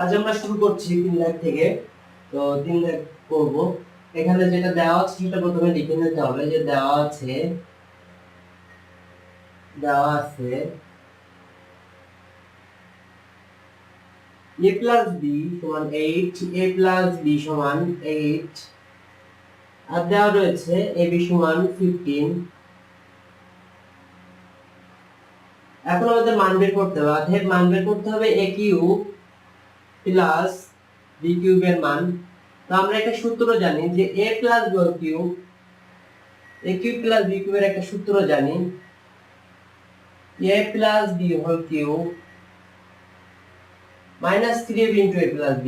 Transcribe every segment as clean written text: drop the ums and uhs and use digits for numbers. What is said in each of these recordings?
আজ আমরা শুরু করছি 3 লাখ থেকে। তো 3 লাখ করব। এখানে যেটা দেওয়া আছে সেটা প্রথমে লিখে নিতে হবে যে দেওয়া আছে a plus b সমান 8, a plus b সমান 8 আর দেওয়া রয়েছে ab সমান 15। এখন আমাদের মান বের করতে হবে, অর্থাৎ মান বের করতে হবে a কিউব প্লাস b কিউবের মান। তো আমরা একটা সূত্র জানি যে a plus b whole cube, a cube plus b কিউবের একটা সূত্র জানি, a plus b whole cube minus 3ab into a plus b।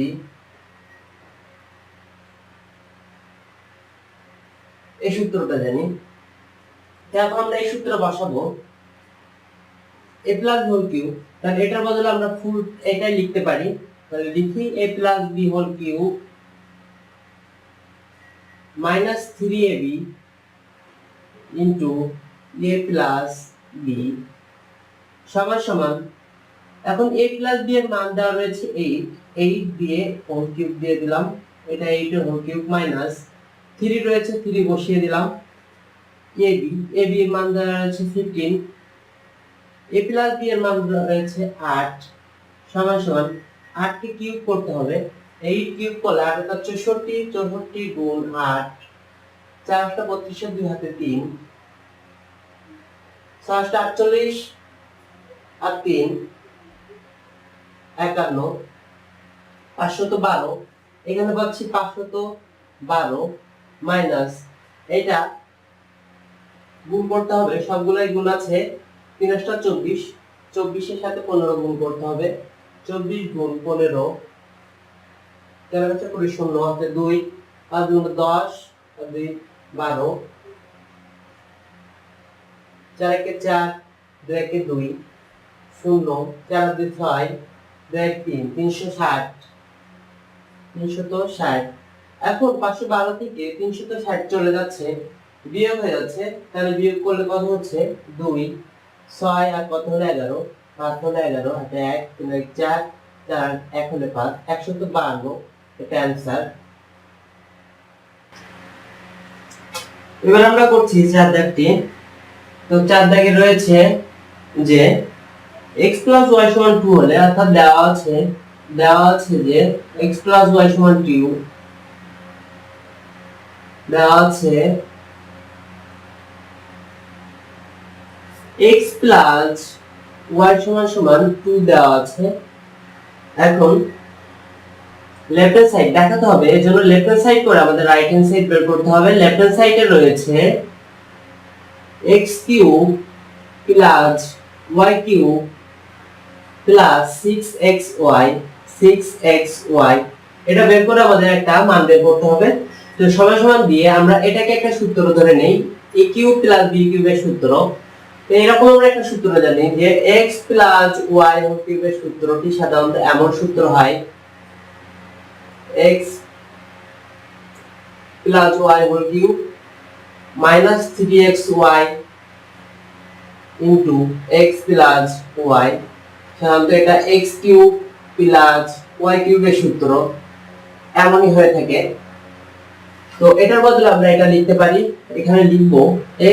এই সূত্রটা জানি। এখন আমরা এই সূত্র বসাবো a plus b whole cube, তাহলে এটার বদলে আমরা ফুল এটাই লিখতে পারি। তাহলে লিখি a plus b whole cube minus 3ab into a plus b সমান সমান, এখন a প্লাস b এর মান দেওয়া রয়েছে 8, 8 দিয়ে হোল কিউব দিয়ে দিলাম, এটা 8 এর হোল কিউব মাইনাস 3 রয়েছে 3 বসিয়ে দিলাম, ab এর মান দেওয়া রয়েছে 15, a প্লাস b এর মান রয়েছে 8 সমান সমান 8 কে কিউব করতে হবে, 8 কিউব করলে 8 টা 64, 64 গুণ 8 4 টা 32 এর 2 হাতে 3 6 টা 48 আর 3 51 512। এখানে পাচ্ছি 512 মাইনাস এটা গুণ করতে হবে, সবগুলাই গুণ আছে, 3 টা 24, 24 এর সাথে 15 গুণ করতে হবে, 24 গুণ 15 কেন হচ্ছে 20 শূন্য আছে 2 5 গুণ 10 আর 2 12 4 একে 4 2 একে 2 0 4 2 6 2 1 3 360 360। এখন 512 থেকে 360 চলে যাচ্ছে, বিয়োগ হয়ে যাচ্ছে, তাহলে বিয়োগ করলে কত হচ্ছে 2 6 আর কত হলো 11, 5 হলো 11 হাতে 1 3 1 4 4 1 হলো 5 152। এটা आंसर। এবার আমরা করছি 4 দাগটি। তো 4 দাগে রয়েছে যে x plus y সমান 2 হলে, অর্থাৎ দেওয়া আছে যে x plus y সমান 2, দেওয়া আছে x plus y সমান 2 দেওয়া আছে। এখন লেফট হ্যান্ড সাইড দেখাতে হবে, এর জন্য লেফট হ্যান্ড সাইড করে আমাদের রাইট হ্যান্ড সাইড বের করতে হবে। লেফট হ্যান্ড সাইডে রয়েছে x cube plus y cube plus 6xy এটা বের করে আমাদের একটা মান বের করতে হবে। তো সমান সমান দিয়ে আমরা এটাকে একটা সূত্র ধরে নেই, a কিউব প্লাস b কিউবের সূত্র। তো এরকম আমরা একটা সূত্র জানি যে x প্লাস y হোল কিউবের সূত্রটি সাধারণত এমন সূত্র হয় x plus y whole cube minus 3xy into x plus y। সাধারণত এটা x কিউব প্লাস y কিউবের সূত্র এমনই হয়ে থাকে। তো এটার বদলে আমরা এটা লিখতে পারি, এখানে লিখব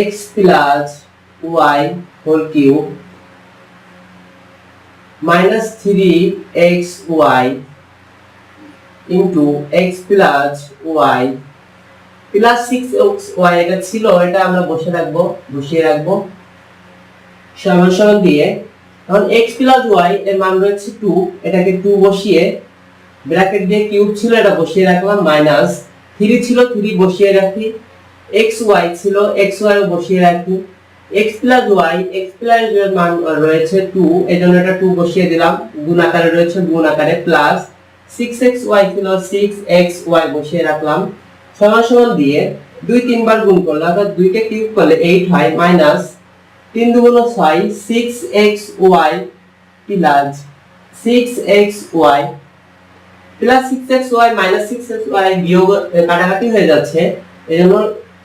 x plus y whole cube minus 3xy into x plus y plus 6xy। এটা ছিল, এটা আমরা বসিয়ে রাখবো সমান সমান দিয়ে। এখন x প্লাস y এর মান রয়েছে 2, এটাকে 2 বসিয়ে ব্র্যাকেট দিয়ে কিউব ছিল এটা বসিয়ে রাখলাম, মাইনাস 3 ছিল 3 বসিয়ে রাখি, xy ছিল xy ও বসিয়ে রাখি, x প্লাস y এর মান রয়েছে 2, এজন্য এটা 2 বসিয়ে দিলাম, গুণ আকারে রয়েছে গুণ আকারে, প্লাস 6xy ছিল 6xy বসিয়ে রাখলাম সমান সমান দিয়ে 2 3 বার গুণ করলে, অর্থাৎ 2 কে কিউব করলে 8 হয়, minus 3 2 6 6xy plus 6xy plus 6xy minus 6xy বিয়োগ কাটাকাটি হয়ে যাচ্ছে, এজন্য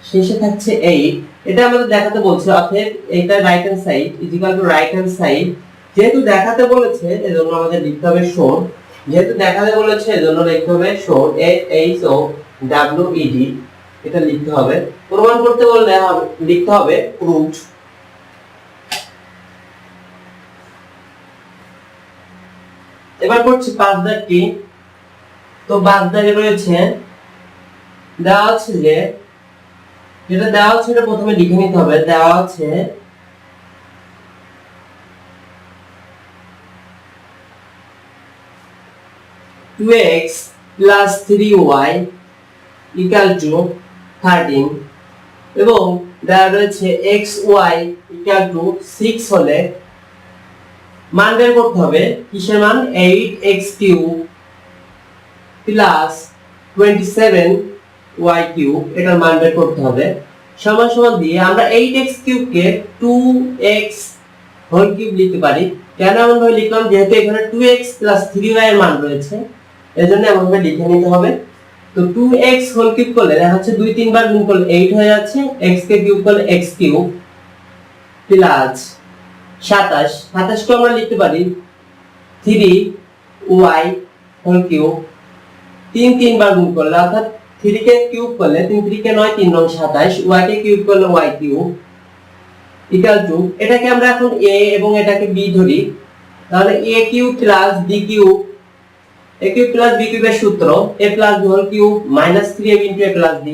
শেষে থাকছে 8। এটা আমাদের দেখাতে বলছে, অর্থাৎ এটা right hand side is equal to right hand side. যেহেতু দেখাতে বলেছে এজন্য আমাদের লিখতে হবে শো। যেহেতু দেখাতে বলেছে এজন্য লিখতে হবে শোড SHOWED, এটা লিখতে হবে। প্রমাণ করতে বললে লিখতে হবে প্রুফ। এবার করছি 5 দাগটি। তো 5 দাগে রয়েছে দেওয়া আছে যে যেটা দেওয়া আছে এটা প্রথমে লিখে নিতে হবে। দেওয়া আছে 2x plus 3y equal to 13 এবং দেওয়া রয়েছে xy equal to 6 হলে মান বের করতে হবে। কিসের মান? 8x cube plus 27y cube, এটার মান বের করতে হবে। সমান সমান দিয়ে আমরা 8x cube কে 2x হোল কিউব লিখতে পারি। কেন এমন ভাবে লিখলাম? যেহেতু এখানে 2x plus 3y এর মান রয়েছে, এজন্য এমন ভাবে লিখে নিতে হবে। তো 2x হোল কিউব করলে দেখা যাচ্ছে 2 3 বার গুণ করলে 8 হয়ে যাচ্ছে, x কে কিউব করলে x কিউব প্লাস 27 কে আমরা লিখতে পারি 3y হোল কিউব। 3 3 বার গুণ করলে অর্থাৎ 3 কে কিউব করলে 3 3 কে 9 3 9 27, y কে কিউব করলে y কিউব ইকুয়াল টু, এটাকে আমরা এখন a এবং এটাকে b ধরি, তাহলে a cube plus b cube, a cube plus b কিউবের সূত্র a plus b whole cube minus 3ab into a plus b।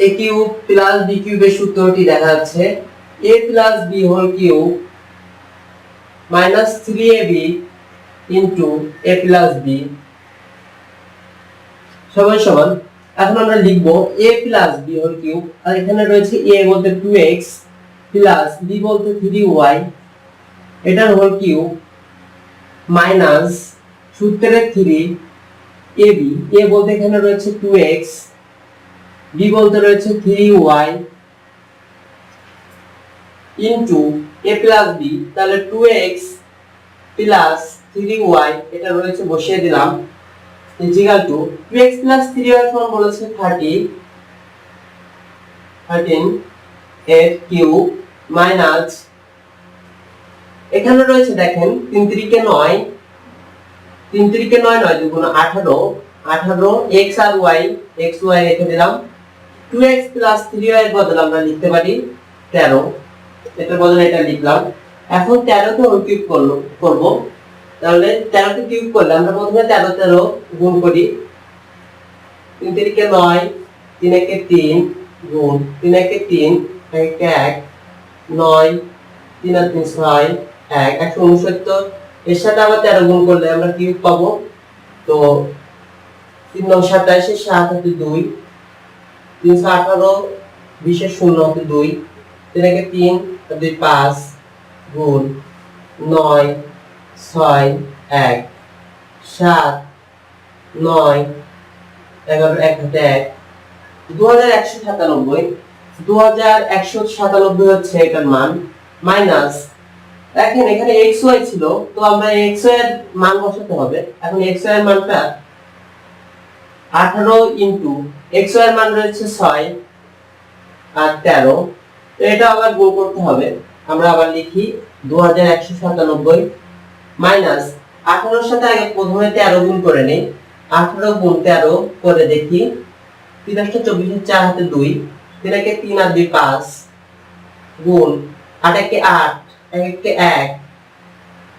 a cube plus b কিউবের সূত্রটি দেখা যাচ্ছে a plus b whole cube minus 3ab into a plus b সমান সমান। এখন আমরা লিখব a plus b whole cube, আর এখানে রয়েছে a বলতে 2x প্লাস b বলতে 3y, এটার হোল কিউব মাইনাস সূত্রের 3ab, a বলতে এখানে রয়েছে 2x, b বলতে রয়েছে 3y into a plus b, তাহলে 2x প্লাস 3y এটা রয়েছে বসিয়ে দিলাম equal to 2x plus 3y সমান বলেছে 13 এর কিউব মাইনাস এখানে রয়েছে দেখেন 3 3 কে 9, 3 3 কে 9 9 দুগুণ 18 x আর y, x y রেখে দিলাম। 2x প্লাস 3y এর বদলে আমরা লিখতে পারি 13, এটার বদলে এটা লিখলাম। এখন 13 কে হোল কিউব করব, তাহলে 13 কে কিউব করলে আমরা প্রথমে 13 13 গুণ করি। 3 3 কে 9, 3 1 কে 3 গুণ 3 1 কে 3, 1 কে 1 9, 3 আর 3 6 1 169, এর সাথে আবার 13 গুণ করলে আমরা কিউব পাবো। তো 3 9 27 এর 7 হাতে 2, 318 20 এর 0 হাতে 2, 3 1 কে 3 আর 2 5 গুণ 9 6 1 7 9 11 1 হাতে 1, 2197 হচ্ছে এটার মান। মাইনাস দেখেন এখানে xy ছিল, তো আমরা xy এর মান বসাতে হবে। এখন xy এর মানটা 18 ইনটু xy এর মান রয়েছে 6 আর 13, তো এটা আবার গুণ করতে হবে। আমরা আবার লিখি 2197 মাইনাস 18 এর সাথে আগে প্রথমে 13 গুণ করে নেই। 18 গুণ 13 করে দেখি 3 8 24 এর 4 হাতে 2, 3 1 3 আর 2 5 গুণ 8 1 8 1 1 1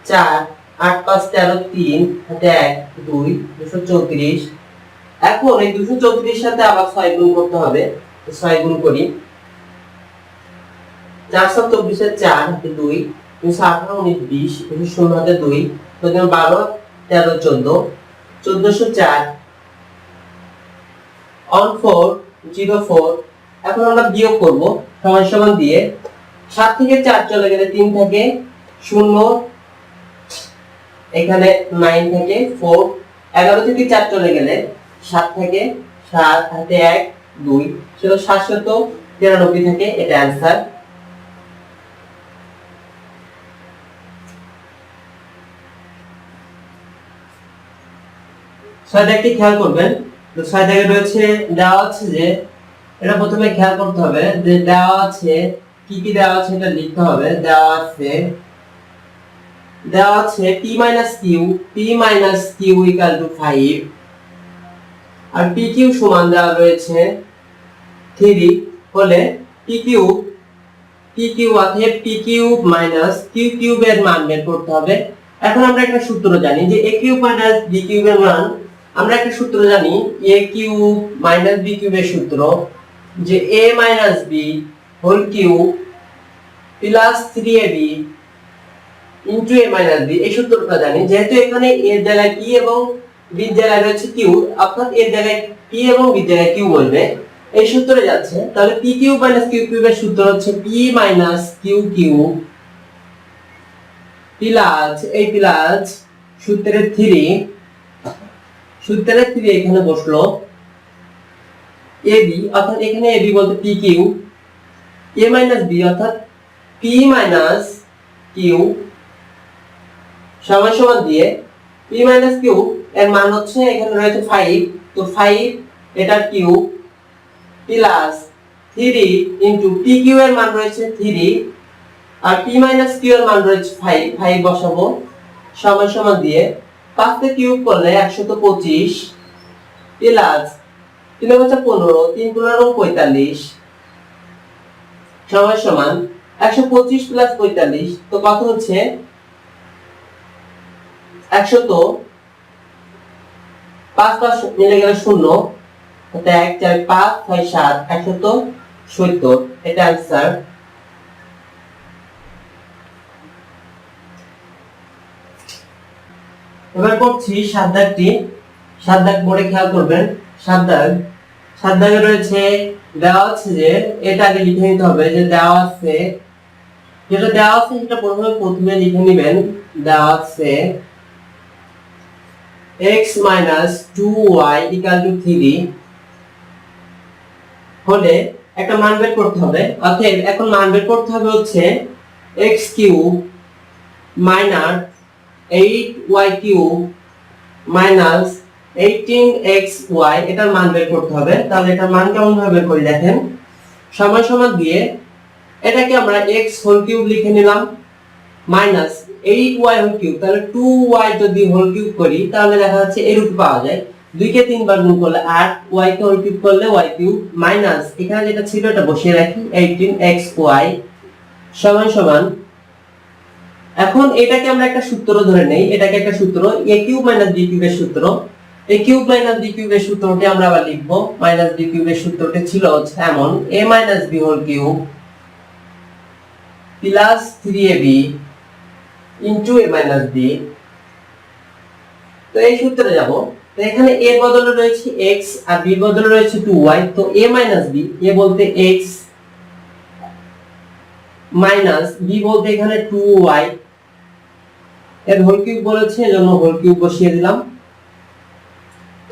4 8 5 13 3 হাতে 1 2 234। এখন এই 234 এর সাথে আবার 6 গুণ করতে হবে, তো 6 গুণ করি। 424 এর 4 হাতে 2, 318 19 20 0 হাতে 2, তো 12 13 14 1404 1404। এখন আমরা বিয়োগ করব সমান সমান দিয়ে। 7 থেকে 4 চলে গেলে 3 থাকে 0, এখানে 9 থেকে 4, 11 থেকে 4 চলে গেলে 7 থেকে 7 হাতে 1 2, সেটা 793 থেকে, এটা आंसर। ছয়টাকে খেয়াল করবেন। তো 6 দাগে রয়েছে দেওয়া আছে যে এটা প্রথমে খেয়াল করতে হবে যে দেওয়া আছে কি কি দেওয়া আছে এটা লিখতে হবে। দেওয়া আছে দেওয়া আছে p minus q equal to 5 R pq সমান দেওয়া রয়েছে 3 হলে pq অর্থাৎ p কিউব মাইনাস q কিউবের মান বের করতে হবে। এখন আমরা একটা সূত্র জানি যে a কিউব মাইনাস b কিউবের মান, আমরা একটা সূত্র জানি a কিউব মাইনাস b কিউবের সূত্র যে a minus b whole cube plus 3ab into a minus b, এই সূত্রটা জানি। যেহেতু এখানে a এর জায়গায় p এবং b এর জায়গায় রয়েছে q, অর্থাৎ এর জায়গায় p এবং b এর জায়গায় q বলবে, এই সূত্রে যাচ্ছে। তাহলে p কিউব মাইনাস q কিউবের সূত্র হচ্ছে p minus q cube plus এই প্লাস সূত্রের 3 এখানে বসলো ab, অর্থাৎ এখানে ab বলতে p cube, a minus b অর্থাৎ p মাইনাস q সমান সমান দিয়ে p মাইনাস q এর মান হচ্ছে এখানে রয়েছে 5, তো 5 এটা cube plus 3 into p q এর মান রয়েছে 3 আর p মাইনাস q এর মান রয়েছে 5 বসাবো সমান সমান দিয়ে 5 তে কিউব করলে 125 প্লাস 3 × 15 3 × 45 সমান সমান 125 প্লাস 45, তো কত হচ্ছে 100, তো 5 5 মিলে গেলে 0, এটা 1 4 5 6 7 170, এটা आंसर। এবার করছি 7 দাগটি। 7 দাগ বোর্ডে খেয়াল করবেন। 7 দাগে রয়েছে দেওয়া আছে যে এটা আগে লিখে নিতে হবে যে দেওয়া আছে, যেটা দেওয়া আছে সেটা প্রথমে লিখে নেবেন। দেওয়া আছে x minus 2y equal to 3 হলে একটা মান বের করতে হবে। অতএব এখন মান বের করতে হবে হচ্ছে x cube minus 8y cube minus 18xy, এটার মান বের করতে হবে। তাহলে এটার মান কেমন ভাবে বের করি দেখেন, সমান সমান দিয়ে এটাকে আমরা x হোল কিউব লিখে নিলাম মাইনাস 8y হোল কিউব, তাহলে 2y যদি হোল কিউব করি তাহলে দেখা যাচ্ছে এরূপ পাওয়া যায়। 2 কে 3 বার গুণ করলে 8, y কে হোল কিউব করলে y কিউব মাইনাস এখানে যেটা ছিল এটা বসিয়ে রাখি 18xy সমান সমান। এখন এটাকে আমরা একটা সূত্র ধরে নেই, এটাকে একটা সূত্র a কিউব মাইনাস b কিউবের সূত্র। a কিউব মাইনাস b কিউবের সূত্রটি আমরা আবার লিখব। মাইনাস b কিউবের সূত্রটি ছিল হচ্ছে এমন a minus b whole cube plus 3ab into a minus b। তো এই সূত্রে যাব। তো এখানে a এর বদলে রয়েছে x আর b এর বদলে রয়েছে 2y, তো a মাইনাস b, a বলতে x মাইনাস b বলতে এখানে 2y এর হোল কিউব বলেছে, এজন্য হোল কিউব বসিয়ে দিলাম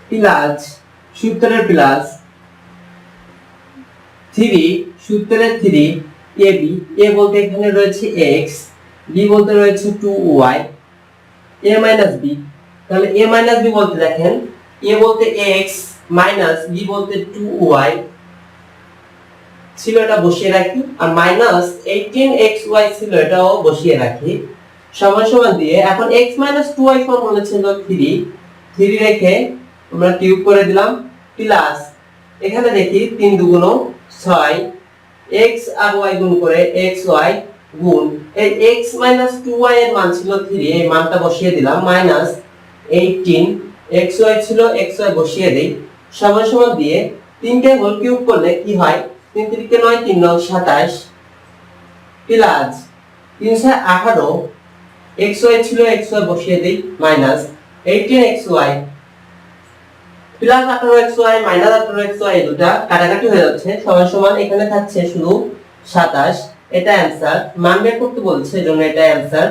প্লাস সূত্রের প্লাস 3 সূত্রের 3 ab, a বলতে এখানে রয়েছে x, b বলতে রয়েছে 2y, a মাইনাস b, তাহলে a মাইনাস b বলতে দেখেন a বলতে x মাইনাস b বলতে 2y ছিল, এটা বসিয়ে রাখি, আর মাইনাস 18xy ছিল এটাও বসিয়ে রাখি সমান সমান দিয়ে। এখন x মাইনাস 2y সমান বলেছিল 3 রেখে আমরা কিউব করে দিলাম প্লাস এখানে দেখি 3 দুগুণ 6, x আর y গুণ করে xy গুণ এই x মাইনাস 2y এর মান ছিল 3, এই মানটা বসিয়ে দিলাম মাইনাস 18 xy ছিল xy বসিয়ে দেই সমান সমান দিয়ে 3 কে হোল কিউব করলে কি হয় 3 3 কে 9 3 9 27 প্লাস 3 6 18 xy ছিল xy বসিয়ে দেই minus 18xy plus 18xy minus 18xy, এই দুটো কাটাকাটি হয়ে যাচ্ছে সমান সমান এখানে থাকছে শুধু 27, এটা आंसर। মান বের করতে বলছে এজন্য এটা आंसर।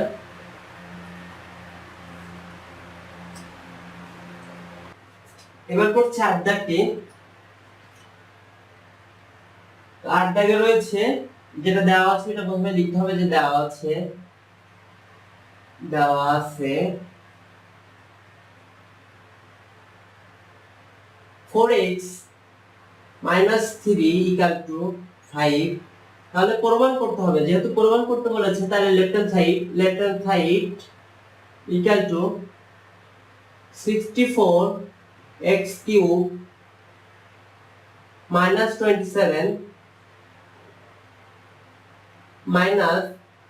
এবার করছে 8 দাগটি। 8 দাগে রয়েছে যেটা দেওয়া আছে এটা প্রথমে লিখতে হবে যে দেওয়া আছে 4x minus 3 equal to 5, তাহলে প্রমাণ করতে হবে। যেহেতু প্রমাণ করতে বলেছে তাহলে left hand side equal to 64x cube minus 27 minus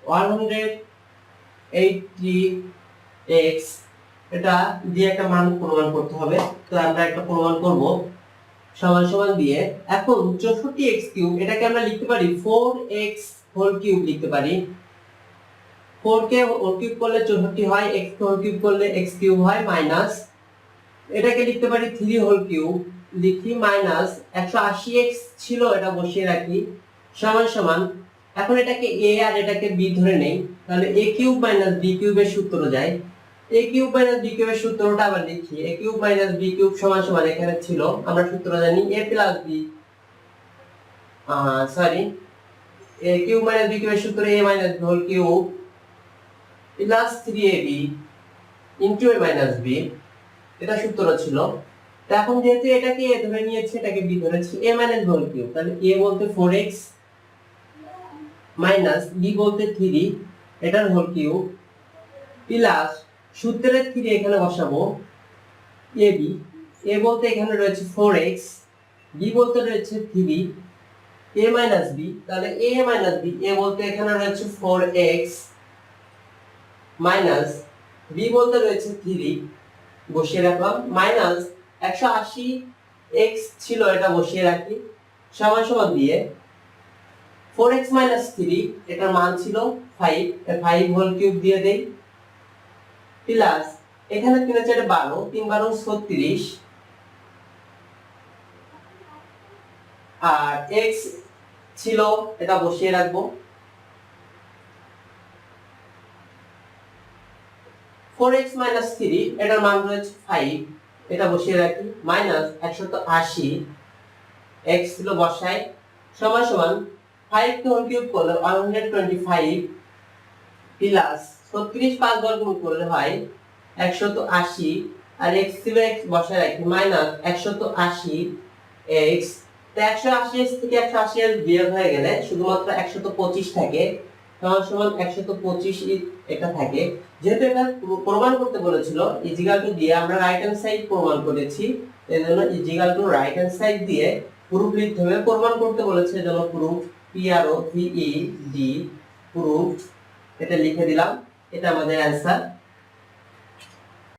180x, এটা দিয়ে একটা মান প্রমাণ করতে হবে। তো আমরা একটা প্রমাণ করব সমান সমান দিয়ে। এখন 64x কিউব এটাকে আমরা লিখতে পারি 4x হোল কিউব লিখতে পারি। 4 কে হোল কিউব করলে 64 হয়, x কে হোল কিউব করলে x কিউব হয়, মাইনাস এটাকে লিখতে পারি 3 হোল কিউব লিখি, মাইনাস 180x ছিল এটা বসিয়ে রাখি, সমান সমান। এখন এটাকে a আর এটাকে b ধরে নেই, তাহলে a কিউব মাইনাস b কিউবের সূত্র যায়। a কিউব মাইনাস b কিউবের সূত্রটা আবার লিখি, a cube minus b cube সমান সমান এখানে ছিল আমরা সূত্র জানি a plus b, sorry a cube minus b কিউবের সূত্র a minus b whole cube plus 3ab into a minus b, এটা সূত্র ছিল। তো এখন যেহেতু এটাকে a ধরে নিয়েছে এটাকে b ধরেছি, a minus b whole cube, তাহলে a বলতে 4x মাইনাস b বলতে 3 এটার হোল কিউব প্লাস সূত্রের 3 এখানে বসাবো ab, a বলতে এখানে রয়েছে 4x, b বলতে রয়েছে 3, a মাইনাস b, তাহলে a মাইনাস b, a বলতে এখানে রয়েছে 4x মাইনাস b বলতে রয়েছে 3 বসিয়ে রাখলাম, মাইনাস 180x ছিল এটা বসিয়ে রাখি, সমান সমান দিয়ে 4x মাইনাস 3 এটার মান ছিল 5, 5 হোল কিউব দিয়ে দেই, প্লাস এখানে 3 4 12, 3 12 36, আর x ছিল এটা বসিয়ে রাখবো, 4x মাইনাস 3 এটার মান রয়েছে 5, এটা বসিয়ে রাখি, মাইনাস 180 x ছিল বসাই, সমান সমান 5 কে হোল কিউব করলে 125 প্লাস 36 5 বর্গমূল করলে হয় 180, আর x ছিল x বসায় রাখি, মাইনাস 180 x, তো 180 থেকে 180 বিয়োগ হয়ে গেলে শুধুমাত্র 125 থাকে, সমান সমান 125 এটা থাকে। যেহেতু এটা প্রমাণ করতে বলেছিল ইজিক্যাল টু দিয়ে আমরা রাইট হ্যান্ড সাইড প্রমাণ করেছি, এজন্য equal to right hand side দিয়ে প্রুফ লিখতে হবে। প্রমাণ করতে বলেছে এজন্য প্রুফ PROVED প্রুফ এটা লিখে দিলাম, এটা আমাদের অ্যানসার।